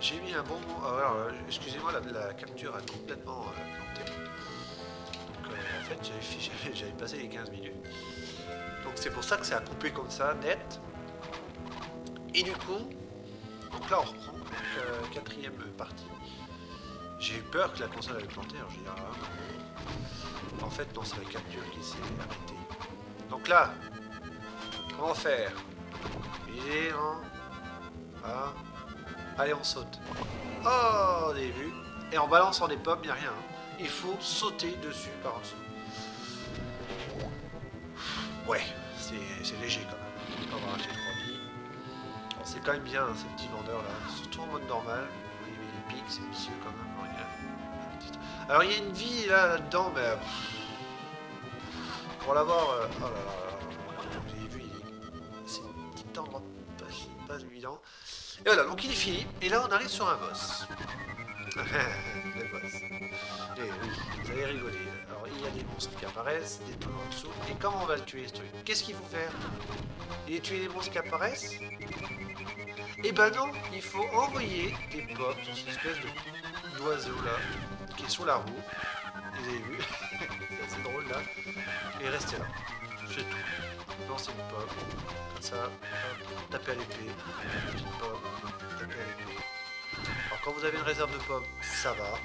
J'ai mis un bon mot. Alors, excusez-moi, la capture a complètement planté. Donc, en fait, j'avais passé les 15 minutes. Donc, c'est pour ça que ça a coupé comme ça, net. Et du coup, donc là, on reprend. Donc, quatrième partie. J'ai eu peur que la console allait planter. Alors, j'ai dit, en fait, non, c'est la capture qui s'est arrêtée. Donc là, comment faire? Et non. Ah. Allez, on saute. Oh, vous avez vu? Et en balançant des pommes, il n'y a rien. Hein. Il faut sauter dessus par en dessous. Ouais, c'est léger quand même. On va racheter 3 billes. C'est quand même bien, hein, ces petits vendeurs là. Surtout en mode normal. Oui, mais les pics, c'est vicieux quand même. Non, alors, il y a une vie là-dedans, mais. Pour l'avoir. Oh là là. Vous avez vu, c'est un petit endroit pas évident. Et voilà, donc il est fini. Et là, on arrive sur un boss. Le boss. Et oui, vous allez rigoler. Alors, il y a des monstres qui apparaissent, des trucs en dessous. Et comment on va le tuer, ce truc? Qu'est-ce qu'il faut faire? Il est tuer les monstres qui apparaissent? Eh ben non, il faut envoyer des pommes sur cette espèce d'oiseau là, qui est sur la roue. Vous avez vu? C'est assez drôle là. Et restez là. C'est tout. Lancez une pomme. Comme ça, hop, tapez à l'épée. Petite pomme, tapez à l'épée. Alors quand vous avez une réserve de pommes, ça va.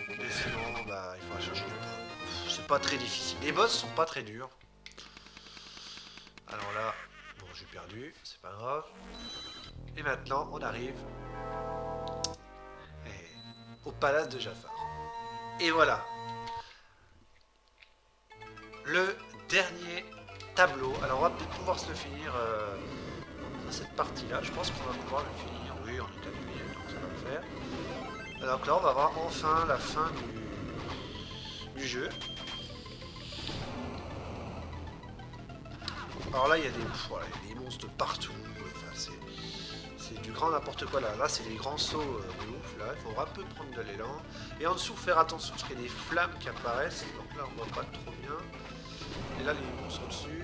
Mais sinon, bah, il faudra chercher des pommes. C'est pas très difficile. Les boss sont pas très durs. Alors là, bon, j'ai perdu, c'est pas grave. Et maintenant, on arrive au palace de Jafar. Et voilà. Le dernier tableau. Alors on va peut-être pouvoir se le finir dans cette partie-là. Je pense qu'on va pouvoir le finir. Oui, on est à 8 minutes, donc ça va le faire. Alors que là, on va voir enfin la fin du jeu. Alors là, il y a des monstres de partout. Enfin, c'est du grand n'importe quoi là. Là, c'est les grands sauts de ouf. Là, il faut un peu prendre de l'élan. Et en dessous, faire attention parce qu'il y a des flammes qui apparaissent. Donc là, on voit pas trop bien. Et là, les monstres au-dessus. Il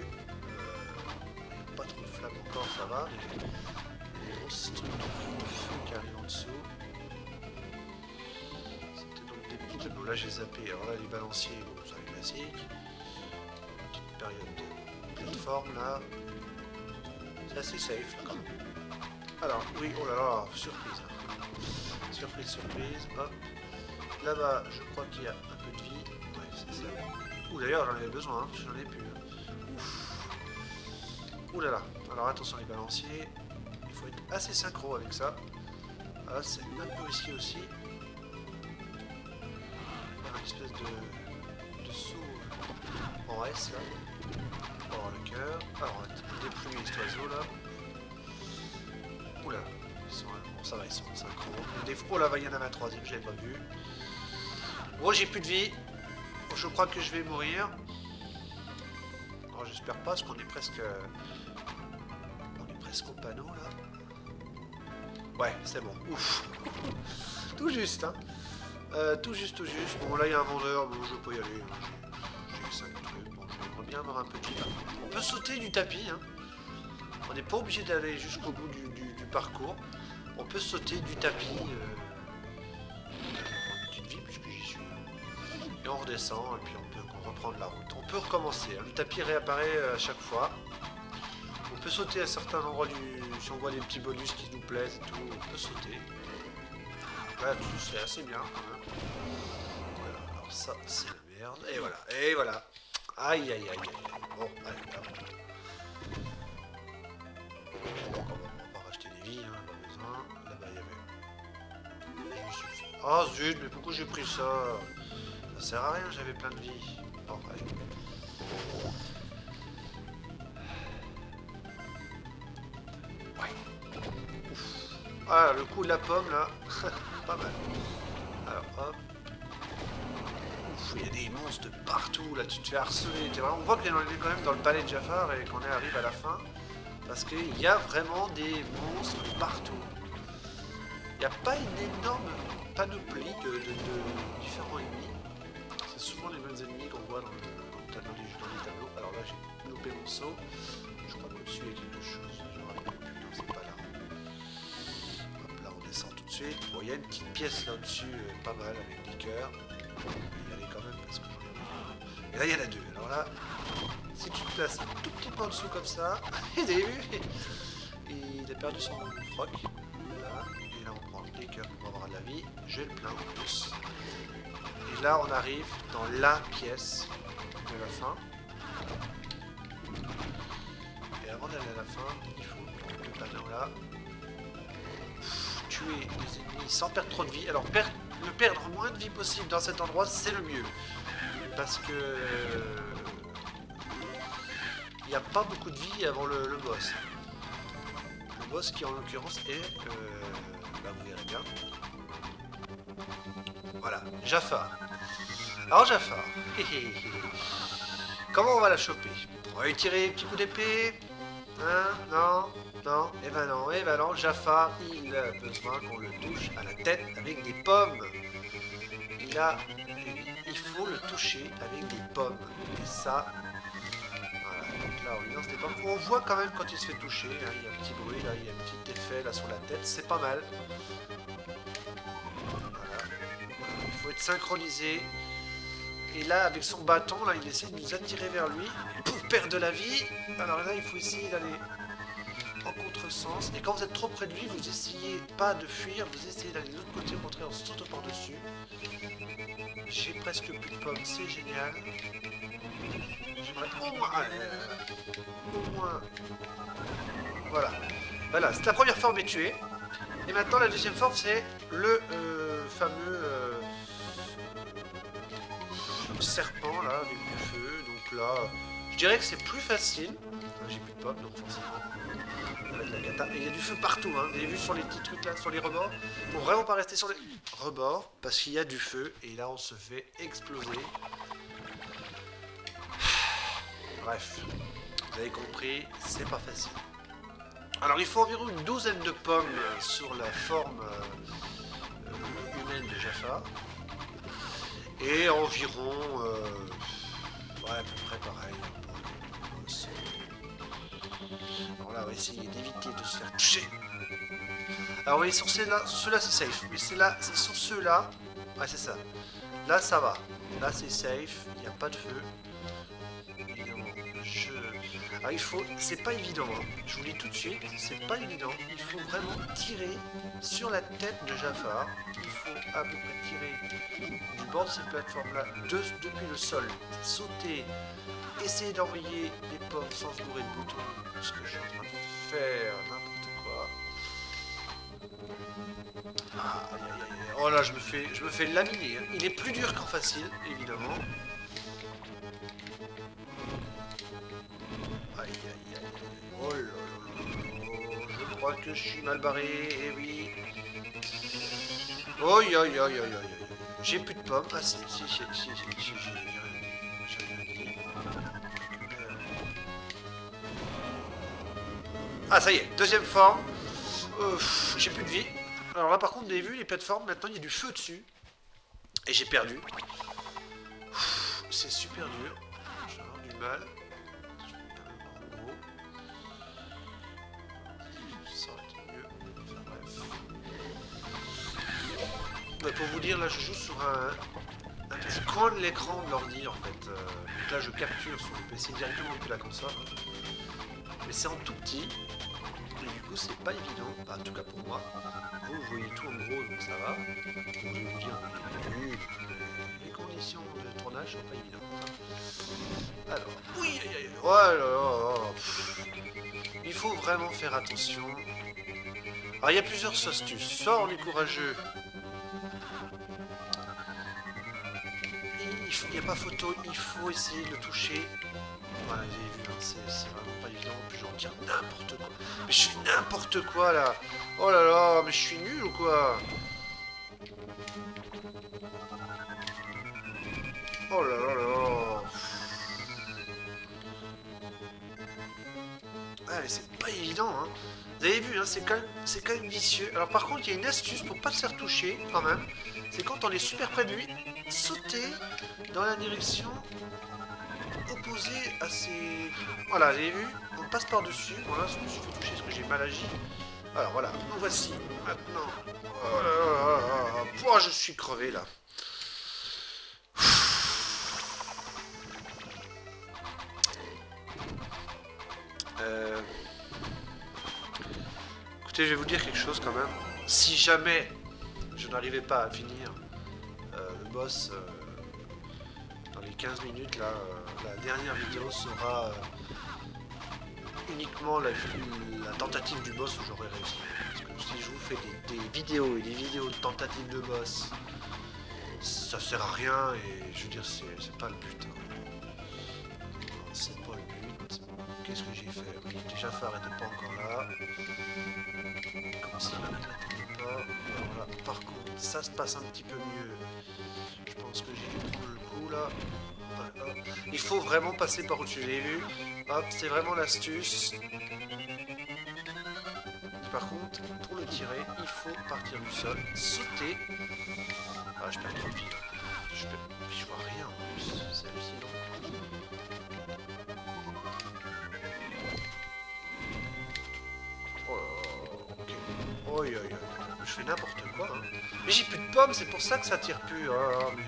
n'y a pas trop de flammes encore, ça va. Il y a des grosses trucs de feu qui arrivent en dessous. C'était donc des petites. Bon, là, j'ai zappé. Alors là, les balanciers, bon, ça c'est classique. Une petite période de plateforme là. C'est assez safe là quand même. Alors, oui, oh là là, surprise. Hein. Surprise, surprise, hop. Là-bas, je crois qu'il y a un peu de vie. Ouais, c'est ça. Ouh, d'ailleurs, j'en avais besoin, hein, j'en ai plus. Ouf. Ouh là là. Alors, attention les balanciers. Il faut être assez synchro avec ça. Ah, c'est un peu risqué aussi. Il y a une espèce de saut en S là. Pour avoir le cœur. Alors, on va déplumer cet oiseau là. Oula, bon, ça va, ils sont synchro. Oh là, il y en avait un troisième, je l'avais pas vu. Oh, j'ai plus de vie. Oh, je crois que je vais mourir. Oh, j'espère pas, parce qu'on est presque... au panneau, là. Ouais, c'est bon. Ouf. Tout juste, hein. Tout juste, tout juste. Bon, là, il y a un vendeur. Bon, je vais pas y aller. J'ai 5 trucs. Bon, j'aimerais bien avoir un peu de vie. On peut sauter du tapis, hein. On n'est pas obligé d'aller jusqu'au bout du parcours. On peut sauter du tapis. Une petite vie, puisque j'y suis. Et on redescend, et puis on peut reprendre la route. On peut recommencer. Hein. Le tapis réapparaît à chaque fois. On peut sauter à certains endroits si on voit des petits bonus qui nous plaisent et tout, on peut sauter. Là, c'est assez bien quand même. Voilà, alors ça, c'est la merde. Et voilà, et voilà. Aïe, aïe, aïe, aïe. Bon, allez, là. On va racheter des vies, hein, pas besoin. Là-bas, il y avait... Oh zut, mais pourquoi j'ai pris ça? Ça sert à rien, j'avais plein de vie. Bon, allez. Ah, le coup de la pomme là, pas mal. Alors hop. Ouf, il y a des monstres de partout là, tu te fais harceler. On voit qu'on est quand même dans le palais de Jafar et qu'on arrive à la fin. Parce qu'il y a vraiment des monstres partout. Il n'y a pas une énorme panoplie de différents ennemis. C'est souvent les mêmes ennemis qu'on voit dans les tableaux. Alors là, j'ai loupé mon saut. Je crois que dessus il y a quelque chose. Je me rappelle plus, non, c'est pas là. suite. Bon, il y a une petite pièce là-dessus, pas mal, avec des cœurs. Je vais y aller quand même parce que j'en ai marre. Et là, il y en a deux. Alors là, si tu te places un tout petit peu en dessous comme ça, vous avez vu, il a perdu son froc. Là. Et là, on prend les cœurs pour avoir de la vie. J'ai le plein en plus. Et là, on arrive dans la pièce de la fin. Et avant d'aller à la fin, il faut que le panneau là tuer les ennemis sans perdre trop de vie. Alors le perdre moins de vie possible dans cet endroit, c'est le mieux. Parce que il n'y a pas beaucoup de vie avant le boss. Le boss qui en l'occurrence est... bah vous verrez bien. Voilà, Jafar. Alors Jafar, comment on va la choper? On va lui tirer un petit coup d'épée? Hein? Non? Non? Eh ben non, Jafar, il a besoin qu'on le touche à la tête avec des pommes. Il faut le toucher avec des pommes. Et ça, voilà, donc là on lui lance des pommes. On voit quand même quand il se fait toucher, hein, il y a un petit bruit, là, il y a un petit effet là sur la tête, c'est pas mal. Voilà. Il faut être synchronisé. Et là, avec son bâton, là, il essaie de nous attirer vers lui pour perdre de la vie. Alors là, il faut essayer d'aller en contresens. Et quand vous êtes trop près de lui, vous essayez pas de fuir, vous essayez d'aller de l'autre côté, au contraire, en sautant par-dessus. J'ai presque plus de pommes, c'est génial. J'aimerais au moins... Voilà. Voilà, c'est la première forme est tuée. Et maintenant, la deuxième forme, c'est le fameux... serpent là avec du feu, donc là je dirais que c'est plus facile. J'ai plus de pommes donc forcément avec la cata. Et il y a du feu partout, hein. Vous avez vu sur les petits trucs là, sur les rebords. Faut vraiment pas rester sur les rebords parce qu'il y a du feu et là on se fait exploser. Bref, vous avez compris, c'est pas facile. Alors il faut environ une douzaine de pommes sur la forme humaine de Jafar. Et environ, ouais, à peu près pareil. Alors là, on va essayer d'éviter de se faire toucher. Alors oui, sur ceux-là c'est safe. Mais c'est là, c'est sur ceux-là, ouais, c'est ça. Là, ça va. Là, c'est safe. Il n'y a pas de feu. Évidemment, alors il faut, c'est pas évident. Hein. Je vous le dis tout de suite, c'est pas évident. Il faut vraiment tirer sur la tête de Jafar. Il faut à peu près tirer du bord de cette plateforme-là depuis le sol. Sauter, essayer d'envoyer des pommes sans se bourrer de boutons. Ce que je suis en train de faire, n'importe quoi. Ah, aïe, aïe, aïe. Oh là, je me fais laminer. Hein. Il est plus dur qu'en facile, évidemment. Aïe, aïe, aïe. Oh là là là. Je crois que je suis mal barré, eh oui. Oh, aïe, aïe, aïe, aïe, aïe. J'ai plus de pommes. Ah, si, j'ai rien dit. Ah, ça y est, deuxième forme. J'ai plus de vie. Alors là, par contre, vous avez vu, les plateformes, maintenant, il y a du feu dessus. Et j'ai perdu. C'est super dur. J'ai vraiment du mal. Ça aurait été mieux. Enfin, bref. Pour vous dire, là, je joue sur un petit coin de l'écran de l'ordi, en fait. Donc là, je capture sur le PC directement depuis la console. Mais c'est en tout petit. Et du coup, c'est pas évident. Enfin, en tout cas pour moi. Vous voyez tout en gros, donc ça va. Donc, je vais vous dire, les conditions de tournage sont pas évidentes. Alors, oui, voilà. Il faut vraiment faire attention. Alors, il y a plusieurs astuces. Soit on est courageux. Il n'y a pas photo, il faut essayer de le toucher. Voilà, vous avez vu, hein, c'est vraiment pas évident. Puis j'en dire n'importe quoi. Mais je suis n'importe quoi là. Oh là là, mais je suis nul ou quoi? Oh là là là. Ah mais c'est pas évident hein. Vous avez vu, hein, c'est quand même vicieux. Alors par contre, il y a une astuce pour pas se faire toucher quand même. C'est quand on est super près de lui, sauter dans la direction opposée à ses... Voilà, vous avez vu? On passe par-dessus. Voilà, je me suis fait toucher parce que j'ai mal agi. Alors voilà, nous voici maintenant. Oh là là là là. Oh, je suis crevé là. Écoutez, je vais vous dire quelque chose quand même. Si jamais je n'arrivais pas à finir le boss dans les 15 minutes, là, la dernière vidéo sera uniquement la tentative du boss où j'aurais réussi. Parce que si je vous fais des vidéos et des vidéos de tentative de boss, ça sert à rien et je veux dire, c'est pas le but. Hein. C'est pas le but. Qu'est-ce que j'ai fait? Oui, déjà Phare n'était pas encore là. Comme si il n'attendait pas. Voilà. Par contre, ça se passe un petit peu mieux. Je pense que j'ai dû prendre le coup là. Voilà. Il faut vraiment passer par au-dessus. Vous avez vu? Hop, c'est vraiment l'astuce. Par contre, pour le tirer, il faut partir du sol, sauter. Ah, je perds trop de vie là. Je vois rien en plus, c'est hallucinant. Oh, ok. Oh, je fais n'importe quoi. Hein. Mais j'ai plus de pommes, c'est pour ça que ça tire plus. Oh, mais...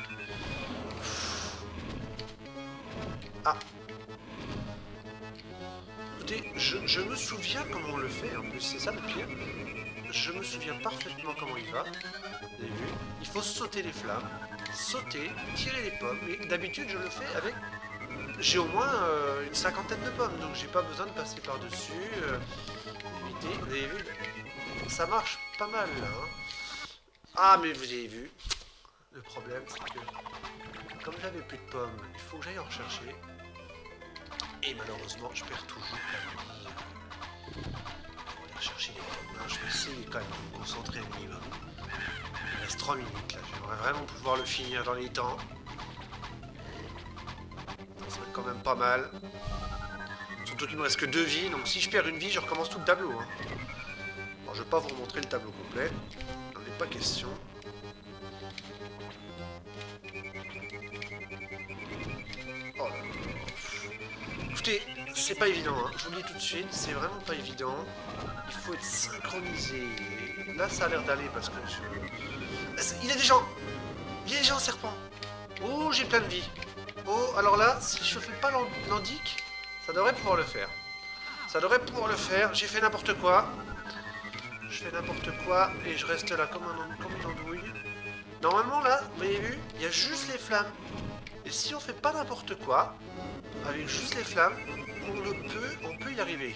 Ah. Écoutez, je me souviens comment on le fait, en plus, c'est ça le pire. Je me souviens parfaitement comment il va. Vous avez vu? Il faut sauter les flammes, sauter, tirer les pommes. Et d'habitude, je le fais avec... J'ai au moins une cinquantaine de pommes, donc j'ai pas besoin de passer par-dessus. Éviter. Vous avez vu? Ça marche pas mal, là. Hein. Ah, mais vous avez vu? Le problème, c'est que... Comme j'avais plus de pommes, il faut que j'aille en rechercher. Et malheureusement, je perds toujours la vie. Faut aller rechercher les pommes. Je vais essayer quand même de me concentrer un minimum. Il reste 3 minutes là. J'aimerais vraiment pouvoir le finir dans les temps. Ça serait quand même pas mal. Surtout qu'il me reste que 2 vies. Donc si je perds une vie, je recommence tout le tableau. Hein. Bon, je vais pas vous remontrer le tableau complet. Il n'en est pas question. Oh là là. Écoutez, c'est pas évident, hein. Je vous le dis tout de suite, c'est vraiment pas évident. Il faut être synchronisé. Là, ça a l'air d'aller parce que il y a des gens. Il y a des gens serpents. Oh, j'ai plein de vie. Oh, alors là, si je fais pas l'andique, ça devrait pouvoir le faire. Ça devrait pouvoir le faire. J'ai fait n'importe quoi. Je fais n'importe quoi et je reste là comme une andouille. Normalement, là, vous avez vu, il y a juste les flammes. Et si on fait pas n'importe quoi, avec juste les flammes, on peut y arriver.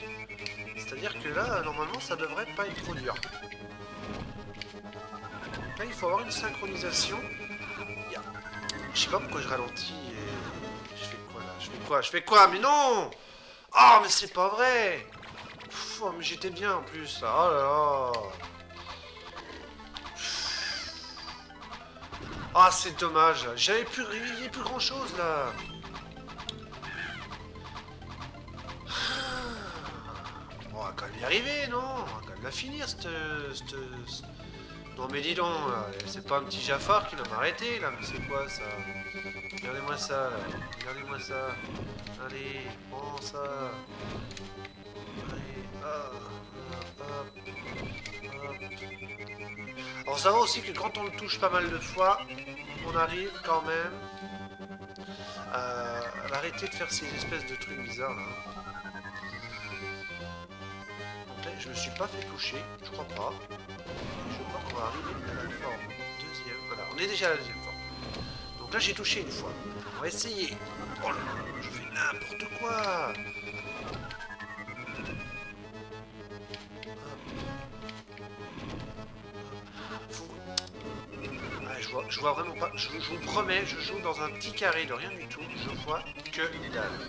C'est-à-dire que là, normalement, ça devrait pas être trop dur. Là, il faut avoir une synchronisation. Je sais pas pourquoi je ralentis et... Je fais quoi là? Je fais quoi? Mais non! Oh, mais c'est pas vrai! Pff, mais j'étais bien en plus là. Oh là là! Ah, c'est dommage. Il n'y a plus grand chose là. On va quand même y arriver, non? On va quand même la finir, cette... Non mais dis donc, c'est pas un petit Jafar qui va m'arrêter là, mais c'est quoi ça? Regardez-moi ça, là. Regardez-moi ça. Allez, prends ça. Allez, hop, hop. Alors ça va aussi que quand on le touche pas mal de fois, on arrive quand même à arrêter de faire ces espèces de trucs bizarres là. Donc là, je me suis pas fait toucher, je crois pas. Je crois qu'on va arriver à la forme deuxième. Voilà, on est déjà à la deuxième forme. Donc là, j'ai touché une fois. On va essayer. Oh là là, je fais n'importe quoi. Je vois vraiment pas. Je vous promets, je joue dans un petit carré de rien du tout. Je vois que dalle.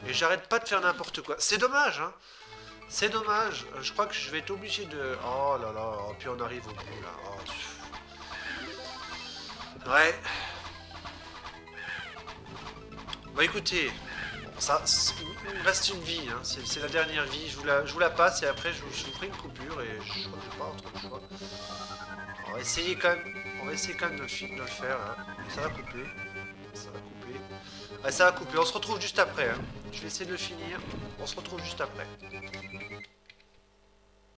Et j'arrête pas de faire n'importe quoi. C'est dommage, hein. C'est dommage. Je crois que je vais être obligé de... Oh là là. Puis on arrive au bout, là. Oh. Ouais. Bah écoutez. Ça, il me reste une vie, hein. C'est la dernière vie. Je vous la passe et après je vous ferai une coupure et je crois que j'ai pas autre choix. On va essayer quand même de le faire là. Ça va couper. Ça va couper. Ouais, ça va couper. On se retrouve juste après. Hein. Je vais essayer de le finir. On se retrouve juste après.